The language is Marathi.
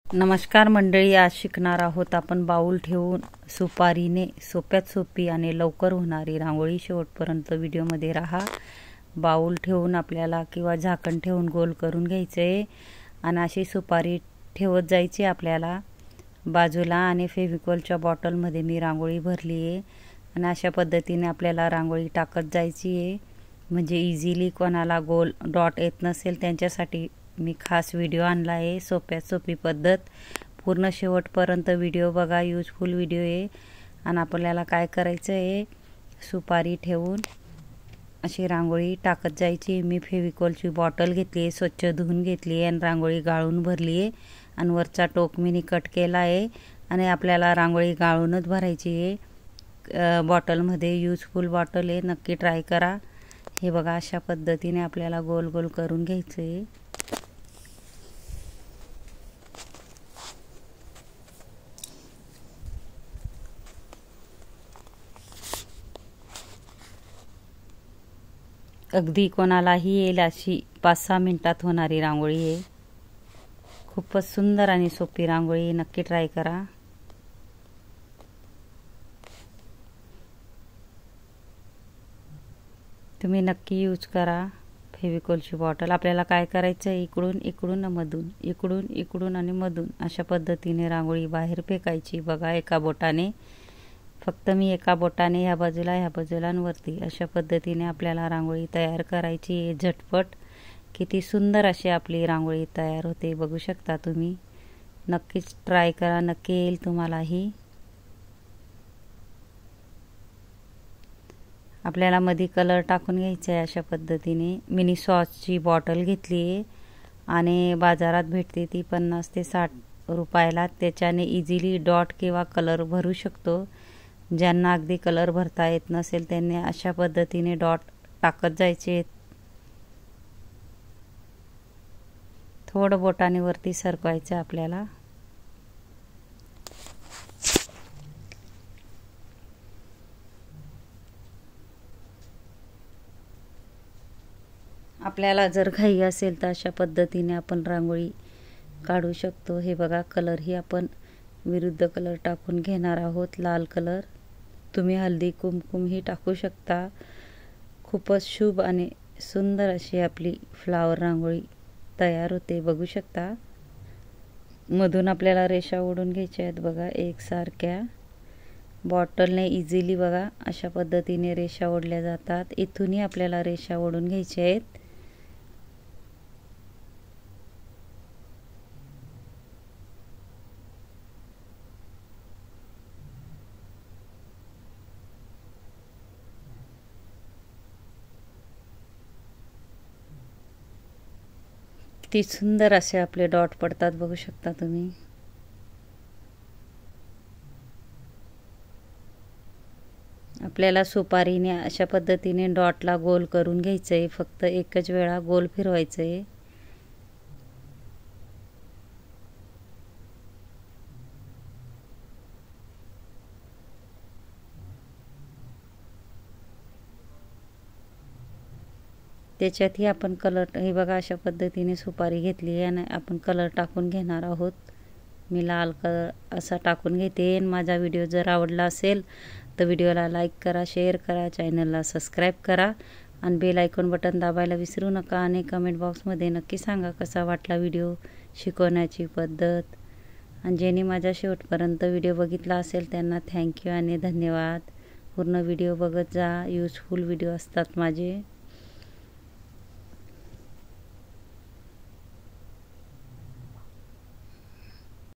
नमस्कार मंडळी, आज शिकणार आहोत आपण बाऊल ठेवून सुपारीने सोप्यात सोपी आणि लवकर होणारी रांगोळी। शेवटपर्यंत व्हिडिओमध्ये राहा। बाऊल ठेवून आपल्याला किंवा झाकण ठेवून गोल करून घ्यायचे आहे आणि अशी सुपारी ठेवत जायची आपल्याला बाजूला। आणि फेविकॉलच्या बॉटलमध्ये मी रांगोळी भरली आहे आणि अशा पद्धतीने आपल्याला रांगोळी टाकत जायची आहे, म्हणजे इझिली कोणाला गोल डॉट येत नसेल त्यांच्यासाठी मी खास व्हिडिओ आणला आहे। सोप्यात सोपी पद्धत, पूर्ण शेवटपर्यंत व्हिडिओ बघा, यूजफुल व्हिडिओ आहे। आणि आपल्याला काय करायचं आहे, सुपारी ठेवून अशी रांगोळी टाकत जायची। मी फेविकॉलची बॉटल घेतली आहे, स्वच्छ धुवून घेतली आहे आणि रांगोळी गाळून भरली आहे आणि वरचा टोक मी कट केला आहे आणि आपल्याला रांगोळी गाळूनच भरायची आहे। बॉटलमध्ये यूजफुल बॉटल आहे, नक्की ट्राय करा। हे बघा, अशा पद्धतीने आपल्याला गोल गोल करून घ्यायचं आहे। अगदी कोणालाही येईल अशी 5-6 मिनिटात होणारी रांगोळी आहे। खूपच सुंदर आणि सोपी रांगोळी, नक्की ट्राय करा। तुम्ही नक्की यूज करा फेविकॉलची बॉटल। आपल्याला काय करायचं आहे, इकडून इकडून मधून, इकडून इकडून आणि मधून अशा पद्धतीने रांगोळी बाहेर फेकायची। बघा, एका बोटाने, फक्त मी एका बोटाने ह्या बाजूला आणि वरती अशा पद्धतीने आपल्याला रांगोळी तयार करायची आहे। झटपट किती सुंदर अशी आपली रांगोळी तयार होते, बघू शकता तुम्ही। नक्कीच ट्राय करा, नक्की येईल तुम्हालाही। आपल्याला मध्ये कलर टाकून घ्यायचा आहे अशा पद्धतीने। मिनी सॉसची बॉटल घेतली आहे आणि बाजारात भेटते ती 50 ते 60 रुपयाला। त्याच्याने इझिली डॉट किंवा कलर भरू शकतो। ज्यांना अगदी कलर भरता येत नसेल त्यांनी अशा पद्धतीने डॉट टाकत जायचे। थोडं बोटाने वरती सरकवायचं आपल्याला। आपल्याला जर घाई असेल तर अशा पद्धतीने आपण रांगोळी काढू शकतो। हे बघा, कलर ही आपण विरुद्ध कलर टाकून घेणार आहोत, लाल कलर। तुम्ही हळदी कुमकुम ही टाकू शकता। खूपच शुभ आणि सुंदर अशी आपली फ्लावर रांगोळी तयार होते, बघू शकता। मधून आपल्याला रेषा ओढून घ्यायच्या आहेत बघा, एकसारख्या। बॉटलने इझिली बघा अशा पद्धतीने रेषा ओढल्या जातात। इथूनही आपल्याला रेषा ओढून घ्यायच्या आहेत। किती सुंदर असे आपले डॉट पडतात, बघू शकता तुम्ही। आपल्याला सुपारीने अशा पद्धतीने डॉटला गोल करून घ्यायचं आहे, फक्त एकच वेळा गोल फिरवायचं आहे। त्याच्यातही आपण कलर, हे बघा अशा पद्धतीने सुपारी घेतली आहे आणि आपण कलर टाकून घेणार आहोत। मी लाल कलर असा टाकून घेते। माझा व्हिडिओ जर आवडला असेल तर व्हिडिओला लाईक करा, शेअर करा, चॅनलला सबस्क्राईब करा आणि बेल आयकॉन बटन दाबायला विसरू नका। आणि कमेंट बॉक्समध्ये नक्की सांगा कसा वाटला व्हिडिओ, शिकवण्याची पद्धत। आणि ज्यांनी माझ्या शेवटपर्यंत व्हिडिओ बघितला असेल त्यांना थँक्यू आणि धन्यवाद। पूर्ण व्हिडिओ बघत जा, यूजफुल व्हिडिओ असतात माझे।